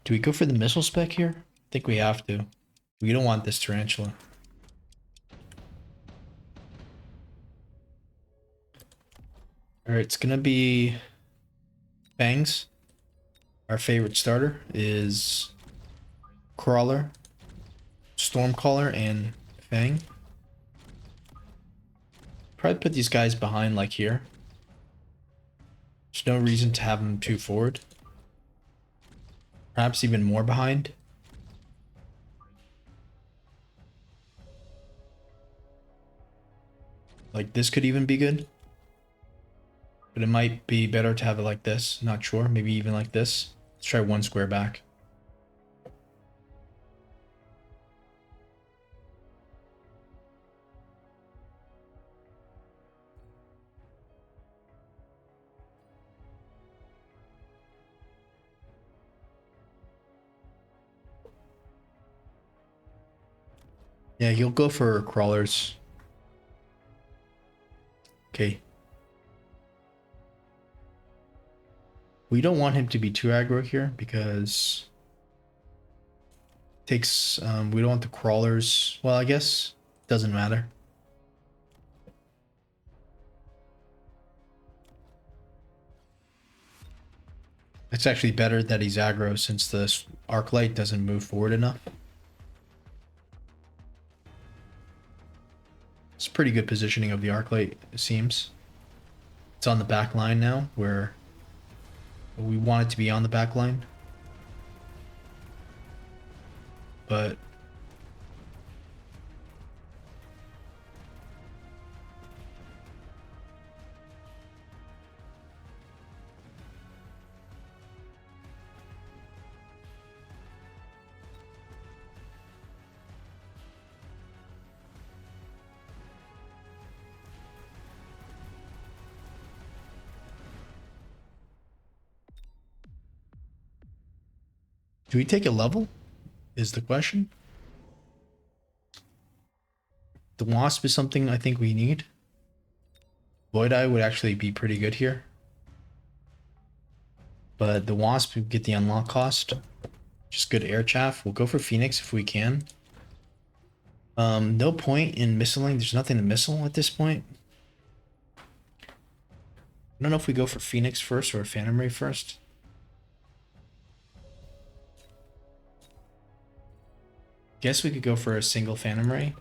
Do we go for the missile spec here? I think we have to. We don't want this tarantula. Alright, it's gonna be Fangs. Our favorite starter is Crawler, Stormcaller, and Fang. Probably put these guys behind like here. There's no reason to have them too forward. Perhaps even more behind. Like this could even be good. But it might be better to have it like this. Not sure. Maybe even like this. Let's try one square back. Yeah, he'll go for crawlers. Okay. We don't want him to be too aggro here because it takes we don't want the crawlers. Well, I guess it doesn't matter. It's actually better that he's aggro since the arc light doesn't move forward enough. It's pretty good positioning of the arc light, it seems. It's on the back line now, where we want it to be on the back line. But do we take a level? Is the question. The wasp is something I think we need. Void Eye would actually be pretty good here. But the wasp would get the unlock cost. Just good air chaff. We'll go for Phoenix if we can. No point in missiling. There's nothing to missile at this point. I don't know if we go for Phoenix first or Phantom Ray first. Guess we could go for a single Phantom Ray.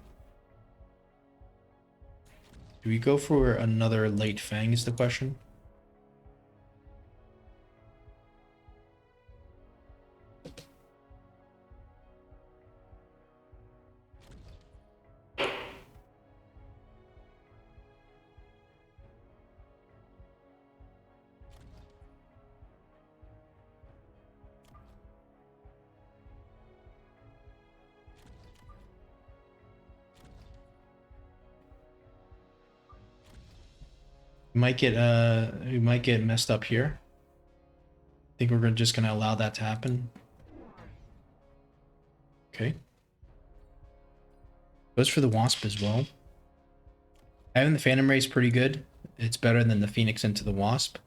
Do we go for another late Fang is the question. We might get messed up here. I think we're just gonna allow that to happen. Okay. Goes for the wasp as well. Having the Phantom Ray is pretty good. It's better than the Phoenix into the wasp.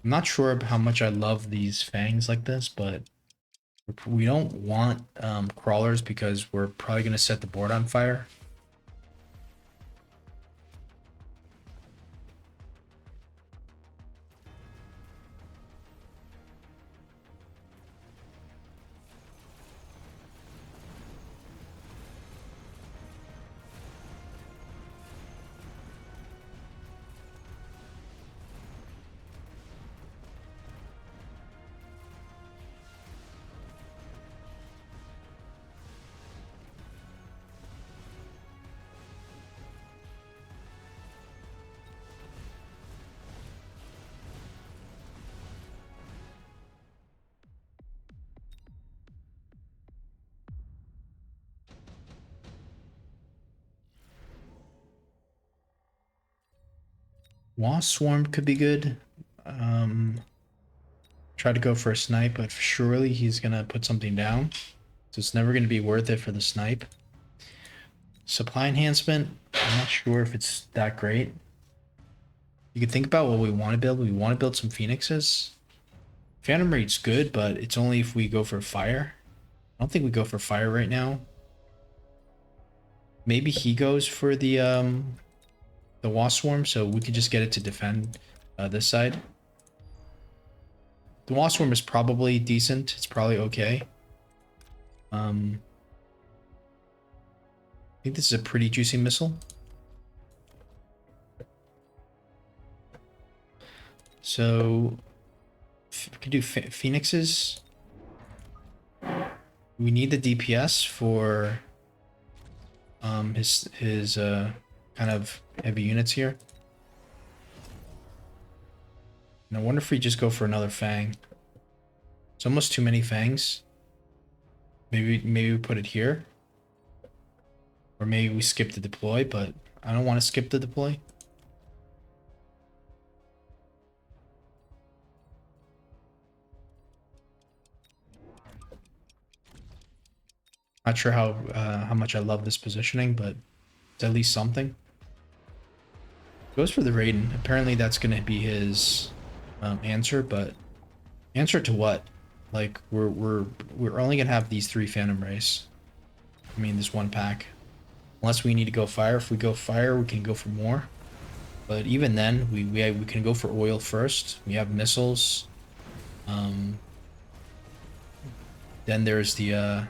I'm not sure how much I love these fangs like this, but we don't want crawlers because we're probably gonna set the board on fire. Wasp Swarm could be good. Try to go for a snipe, but surely he's gonna put something down. So it's never gonna be worth it for the snipe. Supply enhancement, I'm not sure if it's that great. You can think about what we want to build. We want to build some phoenixes. Phantom rate's good, but it's only if we go for fire. I don't think we go for fire right now. Maybe he goes for the wasp swarm, so we could just get it to defend this side. The wasp swarm is probably decent. It's probably okay. I think this is a pretty juicy missile. So we could do phoenixes. We need the DPS for his kind of heavy units here. And I wonder if we just go for another fang. It's almost too many fangs. Maybe we put it here. Or maybe we skip the deploy, but I don't want to skip the deploy. Not sure how much I love this positioning, but it's at least something. Goes for the Raiden. Apparently that's going to be his answer, but answer to what? Like we're only gonna have these 3 Phantom Rays. I mean, this one pack. Unless we need to go fire. If we go fire, we can go for more. But even then, we can go for oil first. We have missiles. Then there's the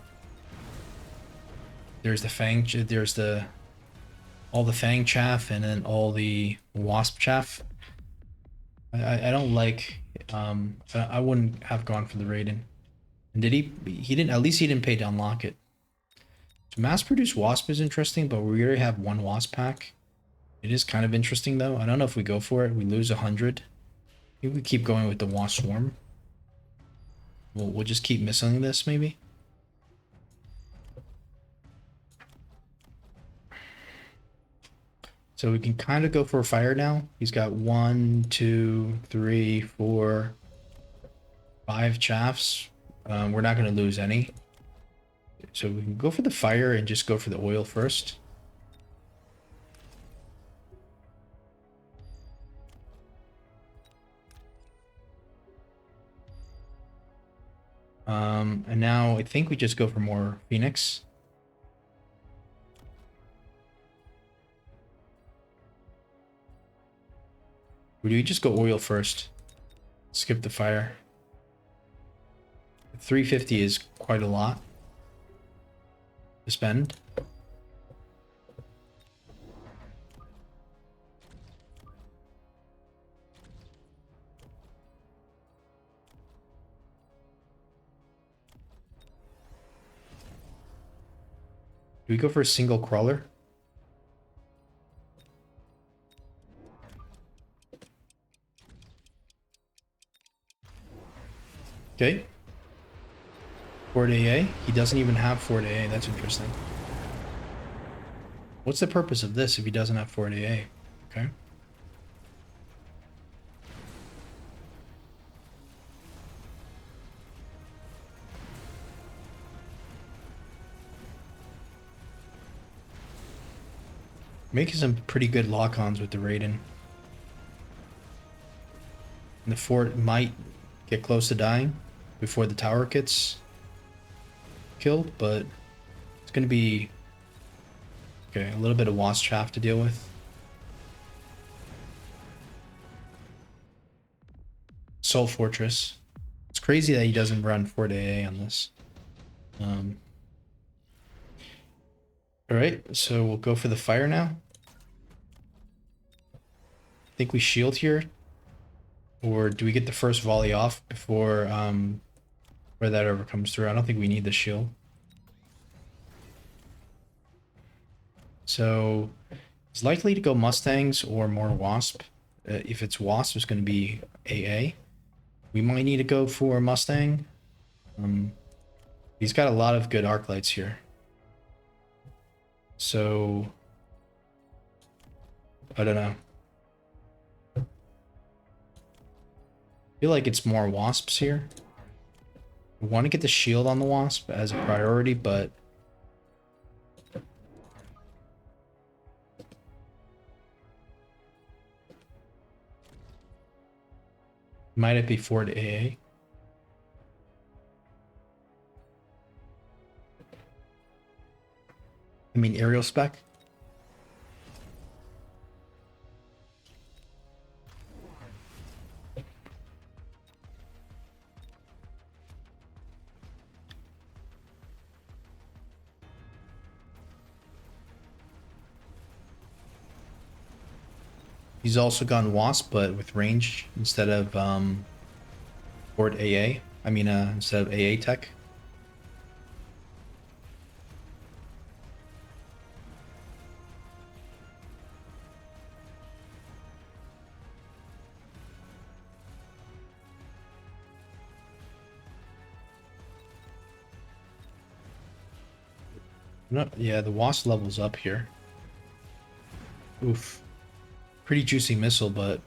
fang. There's all the fang chaff, and then all the wasp chaff. I don't like. I wouldn't have gone for the Raiden. And did he? He didn't. At least he didn't pay to unlock it. So mass-produced wasp is interesting, but we already have 1 wasp pack. It is kind of interesting though. I don't know if we go for it. We lose 100. Maybe we keep going with the wasp swarm. We'll just keep missing this maybe. So we can kind of go for a fire now. He's got 1, 2, 3, 4, 5 chaffs. We're not going to lose any. So we can go for the fire and just go for the oil first. And now I think we just go for more Phoenix. Or do we just go oil first? Skip the fire. 350 is quite a lot to spend. Do we go for a single crawler? Okay. Fort AA. He doesn't even have Fort AA. That's interesting. What's the purpose of this if he doesn't have Fort AA? Okay. Making some pretty good lock-ons with the Raiden. And the fort might get close to dying before the tower gets killed, but it's going to be okay. A little bit of wasp chaff to deal with. Soul Fortress. It's crazy that he doesn't run Fort AA on this. Alright, so we'll go for the fire now. I think we shield here. Or do we get the first volley off before where that ever comes through? I don't think we need the shield. So it's likely to go Mustangs or more Wasp. If it's Wasp, it's going to be AA. We might need to go for Mustang. He's got a lot of good arc lights here. So I don't know. I feel like it's more wasps here. We want to get the shield on the wasp as a priority, but might it be Fort AA? I mean aerial spec. He's also gone wasp, but with range instead of port AA. I mean, instead of AA tech. No, yeah, the wasp level's up here. Oof. Pretty juicy missile, but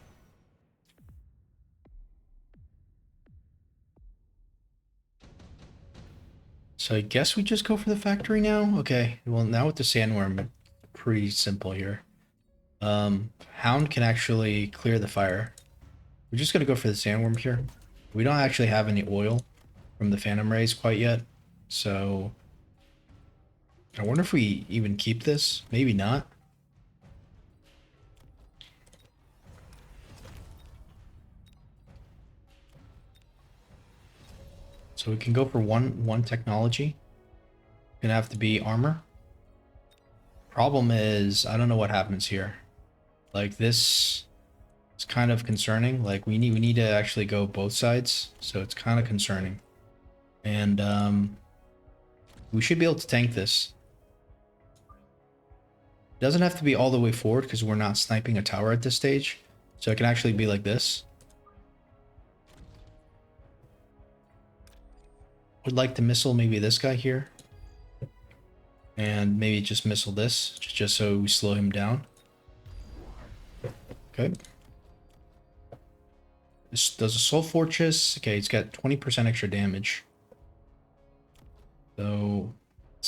so I guess we just go for the factory now? Okay, well now with the sandworm, pretty simple here. Hound can actually clear the fire. We're just gonna go for the sandworm here. We don't actually have any oil from the phantom rays quite yet, so I wonder if we even keep this. Maybe not. So we can go for one technology. Gonna have to be armor. Problem is, I don't know what happens here. Like this is kind of concerning. Like we need to actually go both sides, so it's kind of concerning. And we should be able to tank this. It doesn't have to be all the way forward because we're not sniping a tower at this stage. So it can actually be like this. Would like to missile maybe this guy here. And maybe just missile this, just so we slow him down. Okay. This does a Soul Fortress. Okay, it's got 20% extra damage. So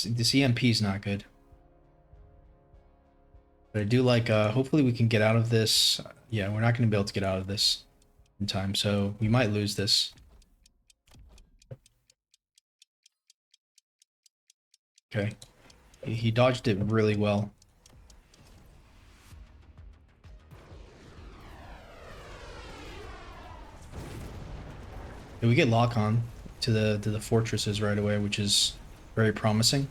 this EMP is not good. But I do like, hopefully we can get out of this. Yeah, we're not going to be able to get out of this in time, so we might lose this. Okay. He dodged it really well. And we get lock on to the fortresses right away, which is very promising.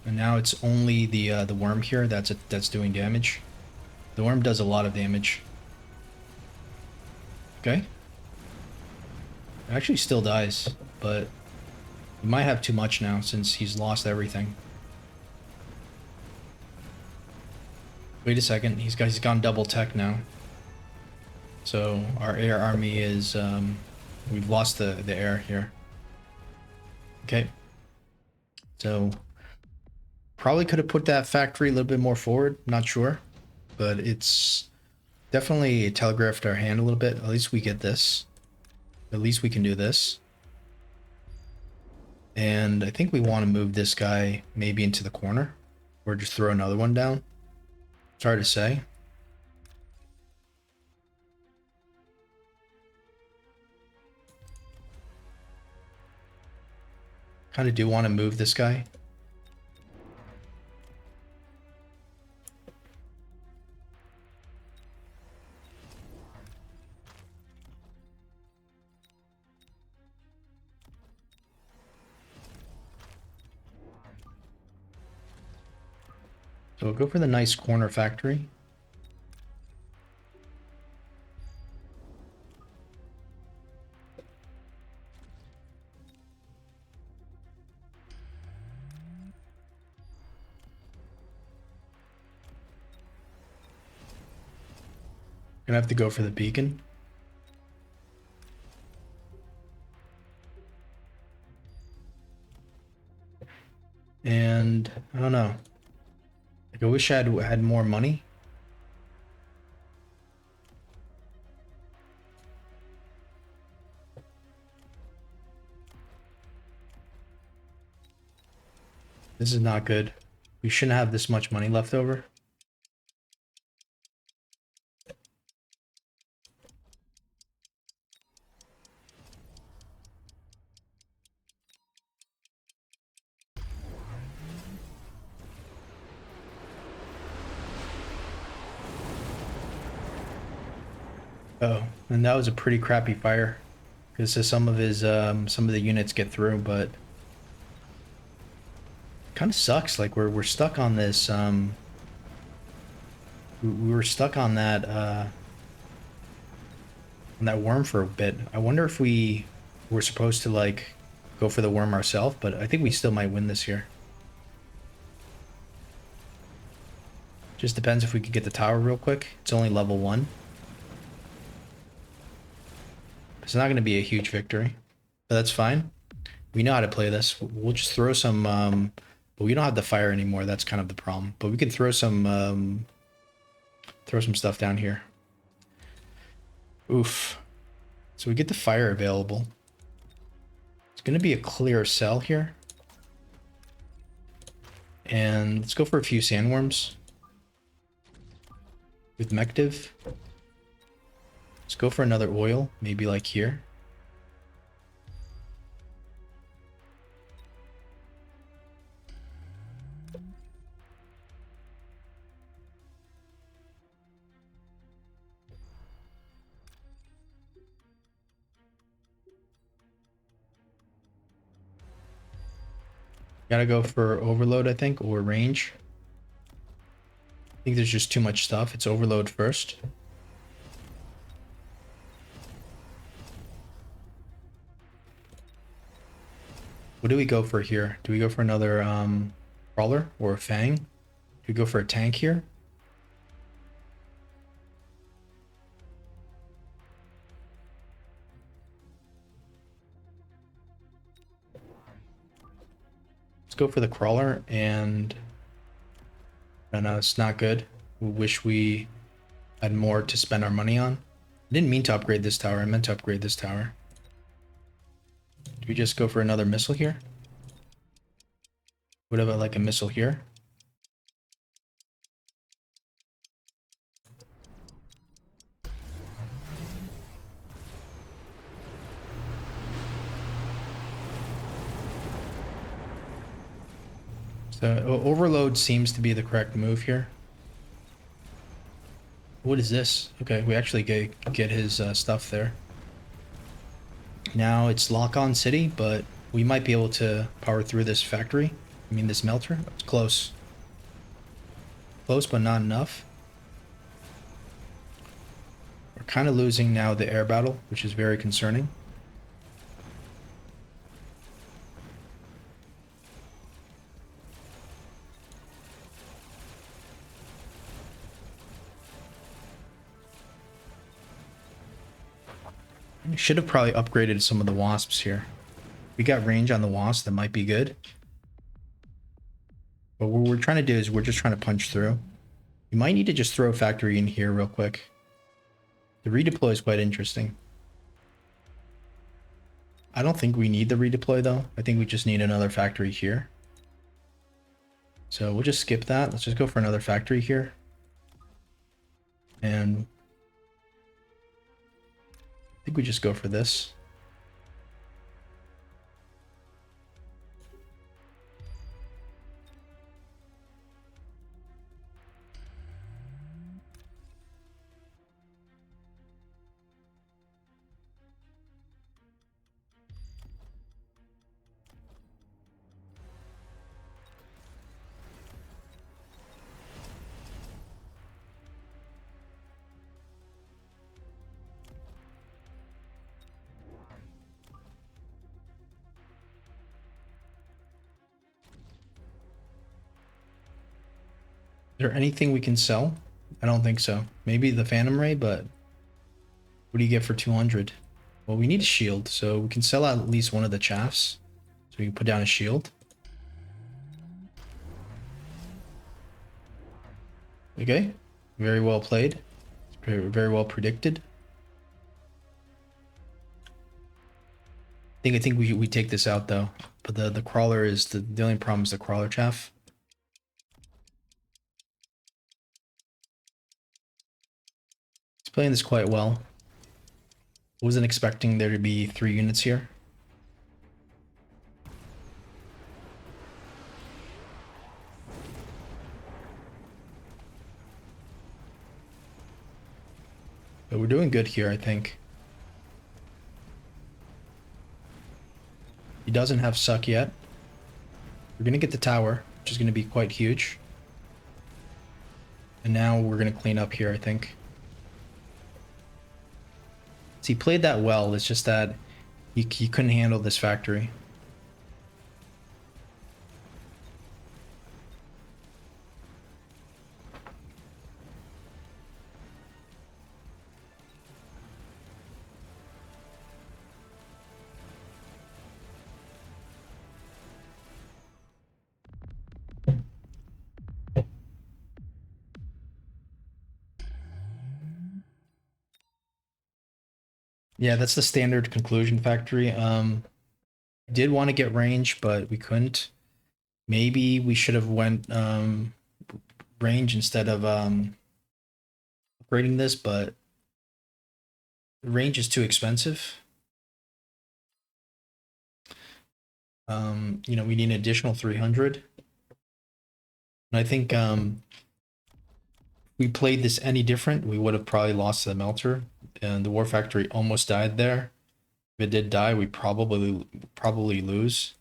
And now it's only the worm here that's doing damage. The worm does a lot of damage. Okay. It actually still dies, but he might have too much now since he's lost everything. Wait a second, he's gone double tech now. So our air army is we've lost the air here. Okay. So probably could have put that factory a little bit more forward, not sure. But it's definitely telegraphed our hand a little bit. At least we get this. At least we can do this. And I think we want to move this guy maybe into the corner. Or just throw another one down. It's hard to say. Kind of do want to move this guy. So we'll go for the nice corner factory. Gonna have to go for the beacon. And I don't know. Like I wish I had more money. This is not good. We shouldn't have this much money left over. Oh, and that was a pretty crappy fire. Because some of the units get through, but kind of sucks. Like we're stuck on this, we were stuck on that worm for a bit. I wonder if we were supposed to like go for the worm ourselves, but I think we still might win this here. Just depends if we could get the tower real quick. It's only level 1. It's not going to be a huge victory, but that's fine. We know how to play this. We'll just throw some, but we don't have the fire anymore. That's kind of the problem. But we can throw some stuff down here. Oof. So we get the fire available. It's going to be a clear cell here. And let's go for a few sandworms. With Mechabellum. Let's go for another oil, maybe like here. Gotta go for overload, I think, or range. I think there's just too much stuff. It's overload first. What do we go for here? Do we go for another crawler or a fang? Do we go for a tank here? Let's go for the crawler and no, it's not good. We wish we had more to spend our money on. I didn't mean to upgrade this tower. I meant to upgrade this tower. Do we just go for another missile here? What about like a missile here? So overload seems to be the correct move here. What is this? Okay, we actually get his stuff there. Now it's lock-on city, but we might be able to power through this factory. I mean this melter. It's close. Close, but not enough. We're kind of losing now the air battle, which is very concerning. We should have probably upgraded some of the wasps here. We got range on the wasp, that might be good. But what we're trying to do is we're just trying to punch through. You might need to just throw a factory in here real quick. The redeploy is quite interesting. I don't think we need the redeploy though. I think we just need another factory here. So we'll just skip that. Let's just go for another factory here. And I think we just go for this. Is there anything we can sell? I don't think so. Maybe the Phantom Ray, but what do you get for 200? Well, we need a shield, so we can sell out at least one of the chaffs. So we can put down a shield. Okay, very well played. Very, very well predicted. I think we take this out though. But the crawler is the only problem is the crawler chaff. He's playing this quite well. Wasn't expecting there to be 3 units here. But we're doing good here, I think. He doesn't have suck yet. We're gonna get the tower, which is gonna be quite huge. And now we're gonna clean up here, I think. So he played that well, it's just that he couldn't handle this factory. Yeah, that's the standard conclusion factory. Did want to get range, but we couldn't. Maybe we should have went range instead of upgrading this, but range is too expensive. You know, we need an additional 300. And I think we played this any different, we would have probably lost to the melter. And the war factory almost died there. If it did die, we probably lose.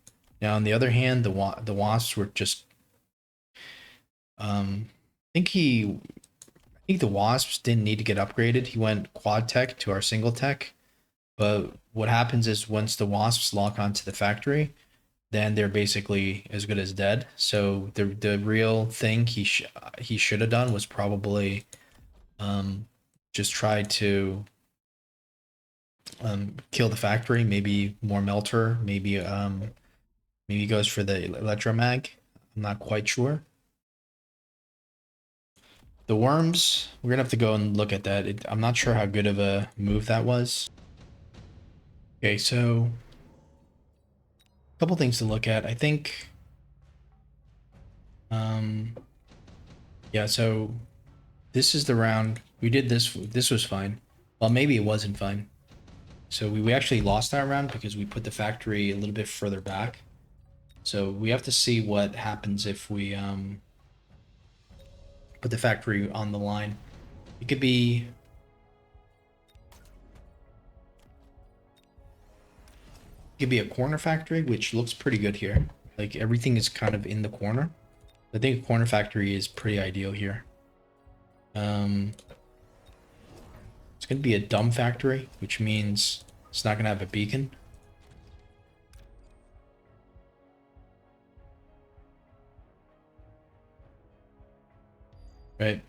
Now, on the other hand, the wasps were just. I think the wasps didn't need to get upgraded. He went quad tech to our single tech. But what happens is once the wasps lock onto the factory, then they're basically as good as dead. So the real thing he should have done was probably just try to kill the factory, maybe more melter, maybe maybe he goes for the electromag. I'm not quite sure. The worms, we're gonna have to go and look at that. I'm not sure how good of a move that was. Okay, so a couple things to look at. I think yeah, so this is the round. We did this was fine. Well, maybe it wasn't fine. So we actually lost that round because we put the factory a little bit further back. So we have to see what happens if we put the factory on the line. It could be a corner factory, which looks pretty good here. Like everything is kind of in the corner. I think a corner factory is pretty ideal here. It's gonna be a dumb factory, which means it's not gonna have a beacon. Right.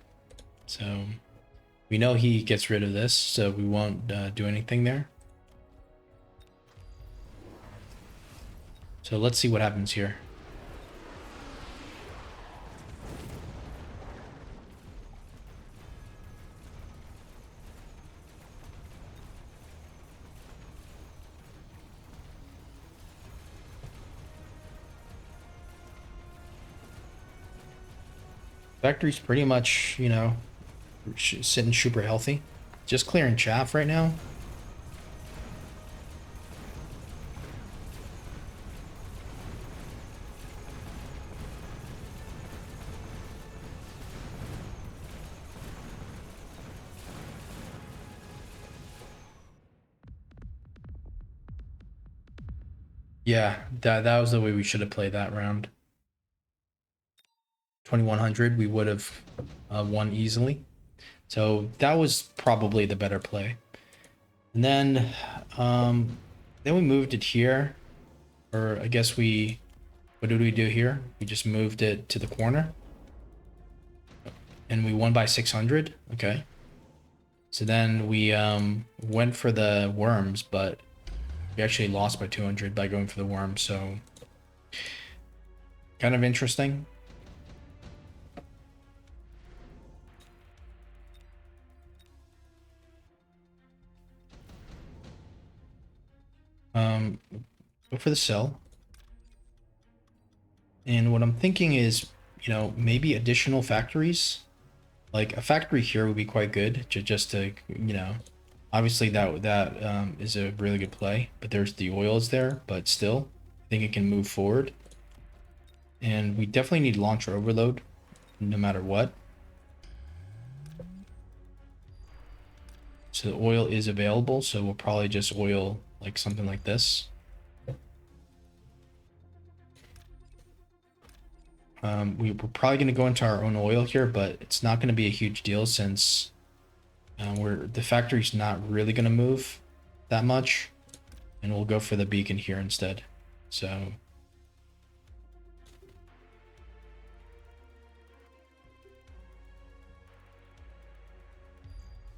So we know he gets rid of this, so we won't do anything there. So let's see what happens here. Factory's pretty much, you know, sitting super healthy. Just clearing chaff right now. Yeah, that was the way we should have played that round. 2100, we would have won easily. So that was probably the better play. And then we moved it here, or I guess what did we do here? We just moved it to the corner, and we won by 600. Okay. So then we went for the worms, but we actually lost by 200 by going for the worms. So kind of interesting. Go for the cell. And what I'm thinking is, you know, maybe additional factories. Like a factory here would be quite good, just to, you know, obviously that is a really good play. But there's the oils there, but still, I think it can move forward. And we definitely need launcher overload, no matter what. So the oil is available, so we'll probably just oil like something like this. We're probably going to go into our own oil here, but it's not going to be a huge deal since the factory's not really going to move that much, and we'll go for the beacon here instead. So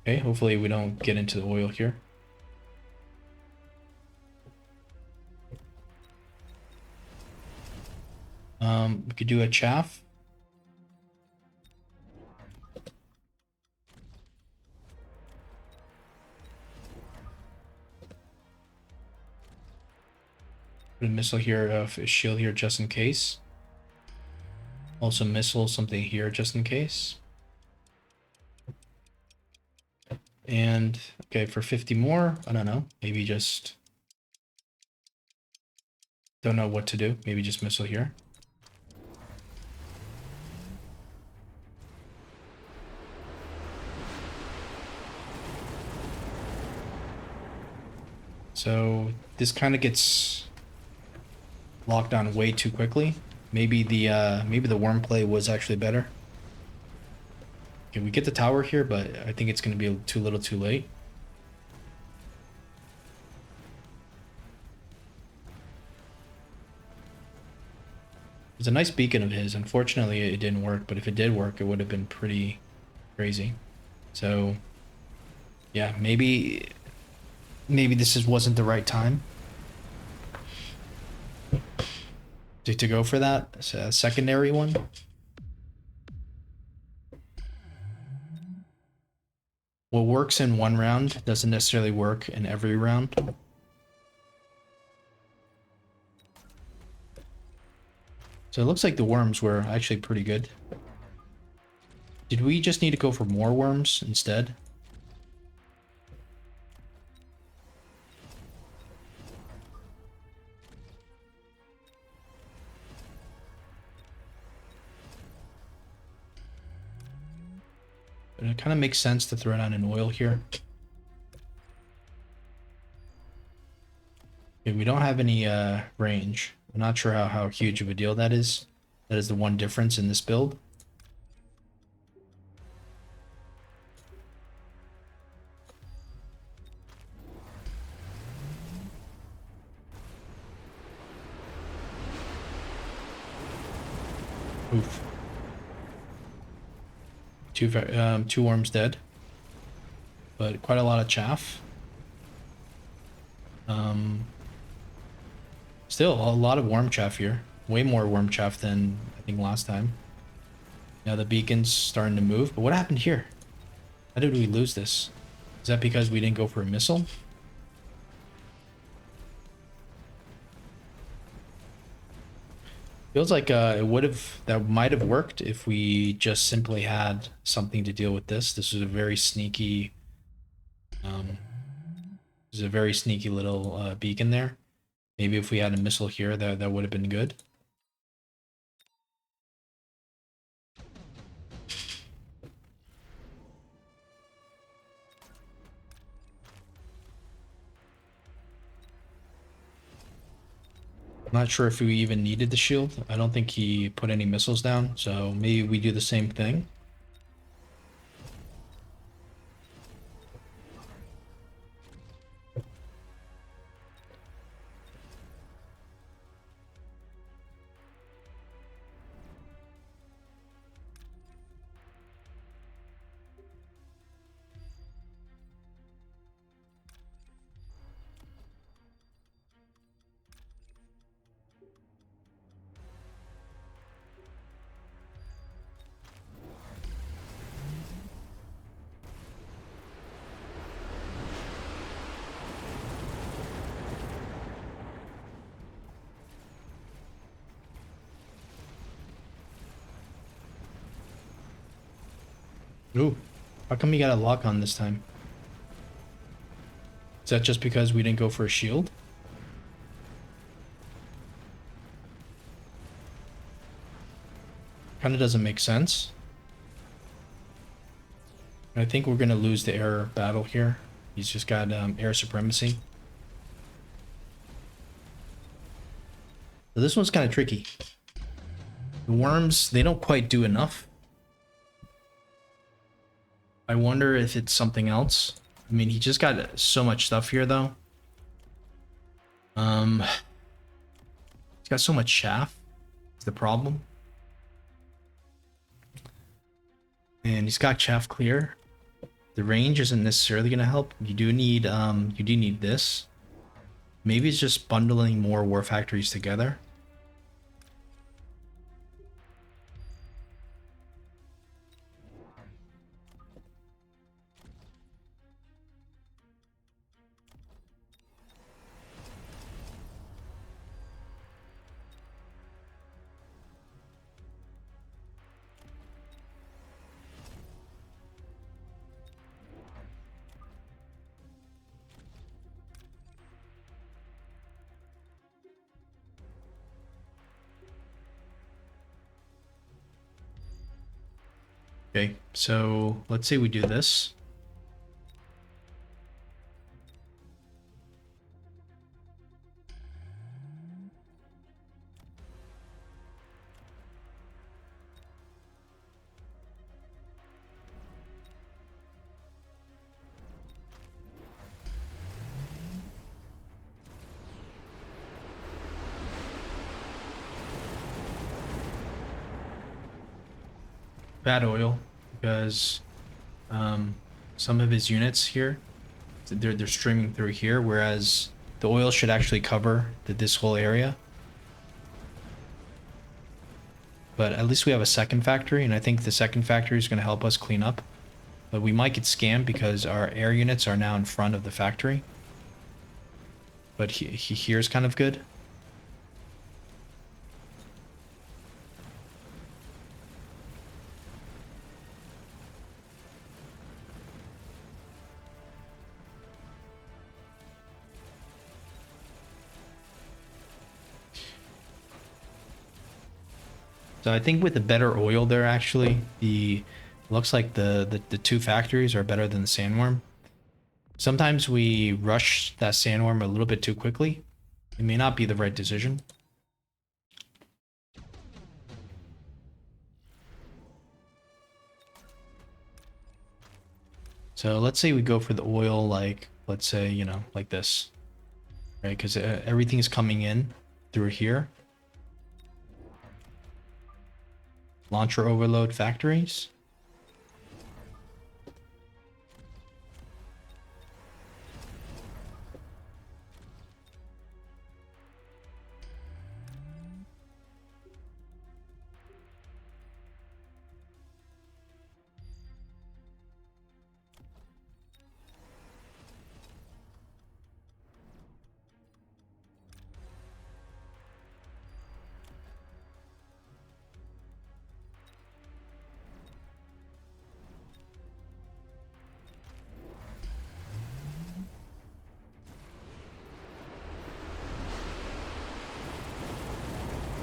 okay, hopefully we don't get into the oil here. We could do a chaff. Put a missile here, a shield here just in case. Also missile something here just in case. And okay, for 50 more, I don't know, maybe just don't know what to do. Maybe just missile here. So this kind of gets locked on way too quickly. Maybe the worm play was actually better. Okay, we get the tower here, but I think it's going to be too little too late. It's a nice beacon of his. Unfortunately, it didn't work, but if it did work, it would have been pretty crazy. So yeah, maybe this wasn't the right time to go for that secondary one. What works in one round doesn't necessarily work in every round. So it looks like the worms were actually pretty good. Did we just need to go for more worms instead? But it kind of makes sense to throw down an oil here. Okay, we don't have any range. I'm not sure how huge of a deal that is. That is the one difference in this build. Oof. Two worms dead. But quite a lot of chaff. Still a lot of worm chaff here. Way more worm chaff than I think last time. Now the beacon's starting to move. But what happened here? How did we lose this? Is that because we didn't go for a missile? Feels like that might have worked if we just simply had something to deal with this. This is a very sneaky little beacon there. Maybe if we had a missile here, that would have been good. I'm not sure if we even needed the shield. I don't think he put any missiles down, so maybe we do the same thing. Ooh, how come we got a lock on this time? Is that just because we didn't go for a shield? Kind of doesn't make sense. I think we're going to lose the air battle here. He's just got air supremacy. So this one's kind of tricky. The worms, they don't quite do enough. I wonder if it's something else. I mean, he just got so much stuff here, though. He's got so much chaff. Is the problem. And he's got chaff clear. The range isn't necessarily going to help. You do need this. Maybe it's just bundling more war factories together. Okay, so let's say we do this. Bad oil, because some of his units here, they're streaming through here, whereas the oil should actually cover this whole area. But at least we have a second factory, and I think the second factory is going to help us clean up. But we might get scammed because our air units are now in front of the factory. But he here's kind of good. So I think with the better oil there, actually, looks like the two factories are better than the sandworm. Sometimes we rush that sandworm a little bit too quickly. It may not be the right decision. So let's say we go for the oil, like, let's say, you know, like this, right? Because everything is coming in through here. Launcher overload factories.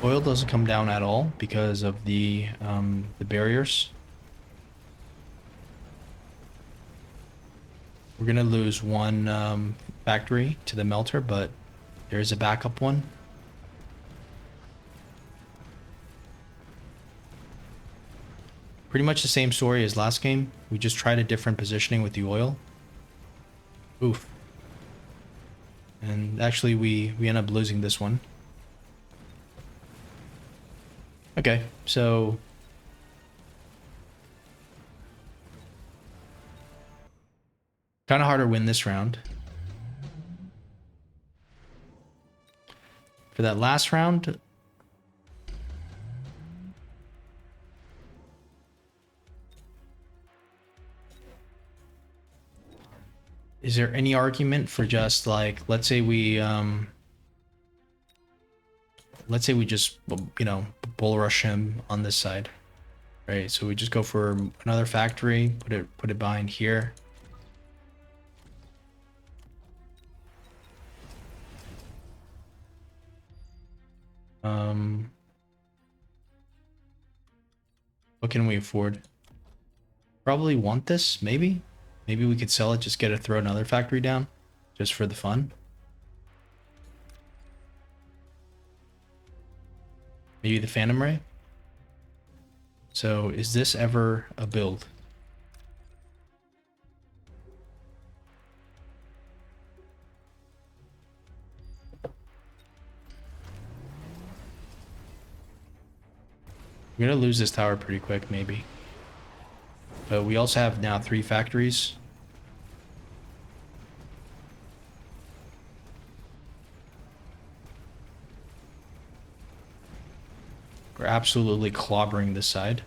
Oil doesn't come down at all because of the barriers. We're gonna lose one factory to the melter, but there's a backup one. Pretty much the same story as last game. We just tried a different positioning with the oil. Oof. And actually we end up losing this one. Okay, so kind of hard to win this round. For that last round, is there any argument for just like, let's say we just, you know, bull rush him on this side, right? So we just go for another factory, put it behind here. What can we afford? Probably want this, maybe? Maybe we could sell it, just get it, throw another factory down, just for the fun. Maybe the Phantom Ray. So is this ever a build? We're gonna lose this tower pretty quick, maybe. But we also have now 3 factories. We're absolutely clobbering this side.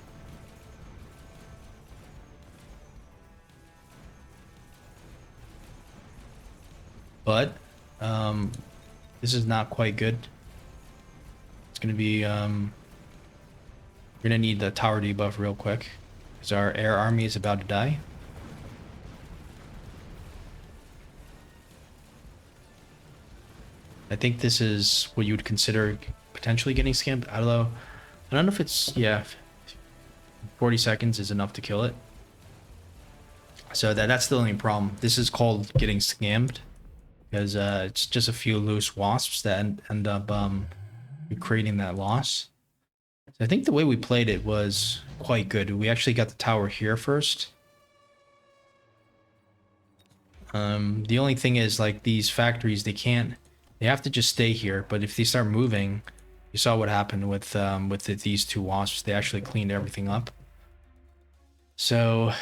But this is not quite good. It's gonna be we're gonna need the tower debuff real quick because our air army is about to die. I think this is what you would consider potentially getting scammed. I don't know if it's, yeah, 40 seconds is enough to kill it. So that's the only problem. This is called getting scammed because it's just a few loose wasps that end up creating that loss. So I think the way we played it was quite good. We actually got the tower here first. The only thing is, like, these factories, they have to just stay here. But if they start moving, you saw what happened with these 2 wasps. They actually cleaned everything up. So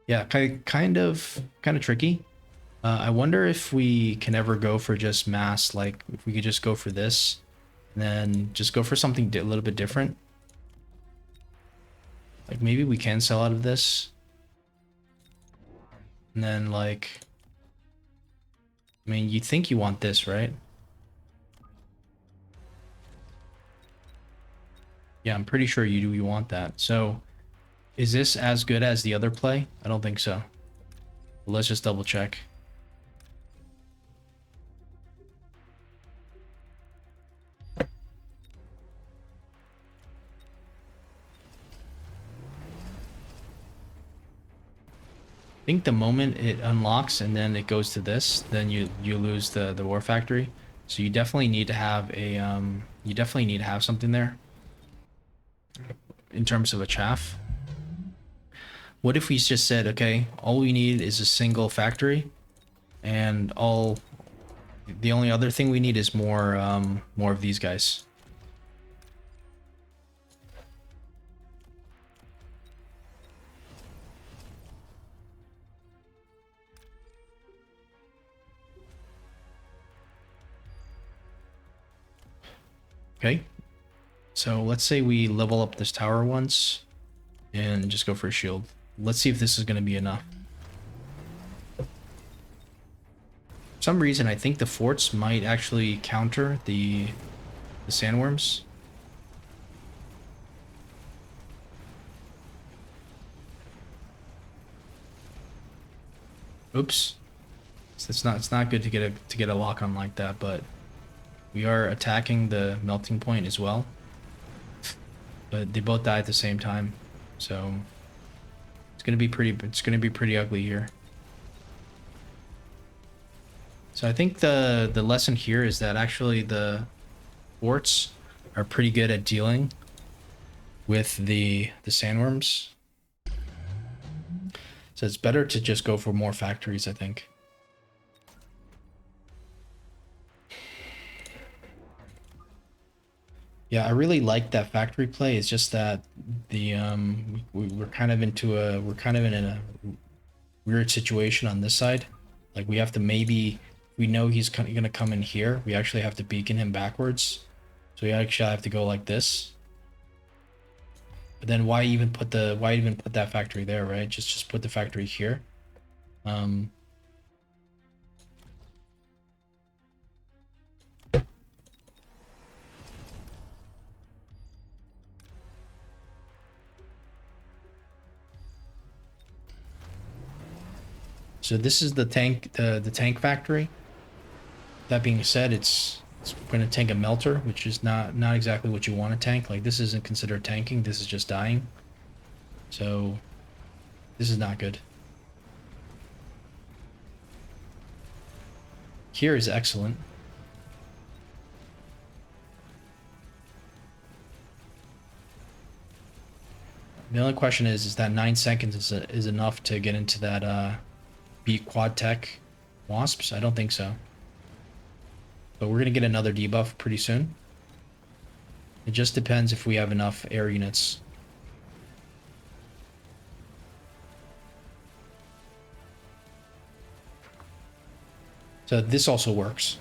yeah, kind of tricky. I wonder if we can ever go for just mass, like if we could just go for this and then just go for something a little bit different. Like maybe we can sell out of this. And then, like, I mean, you think you want this, right? Yeah, I'm pretty sure you want that. So is this as good as the other play? I don't think so. But let's just double check. I think the moment it unlocks and then it goes to this, then you lose the war factory. So you definitely need to have a something there in terms of a chaff. What if we just said, okay, all we need is a single factory, and the only other thing we need is more of these guys. Okay, so let's say we level up this tower once and just go for a shield. Let's see if this is going to be enough. For some reason, I think the forts might actually counter the sandworms. Oops. So it's not good to get a lock on like that, but we are attacking the melting point as well. But they both die at the same time. So it's gonna be pretty ugly here. So I think the lesson here is that actually the forts are pretty good at dealing with the sandworms. So it's better to just go for more factories, I think. Yeah, I really like that factory play. It's just that the we're kind of in a weird situation on this side. Like we have to we know he's gonna come in here. We actually have to beacon him backwards. So we actually have to go like this. But then why even put that factory there, right? Just put the factory here. So this is the tank factory. That being said, it's going to tank a melter, which is not exactly what you want to tank. Like this isn't considered tanking. This is just dying. So this is not good. here is excellent. The only question is that 9 seconds is enough to get into that beat quad tech wasps? I don't think so. But we're gonna get another debuff pretty soon. It just depends if we have enough air units. So this also works.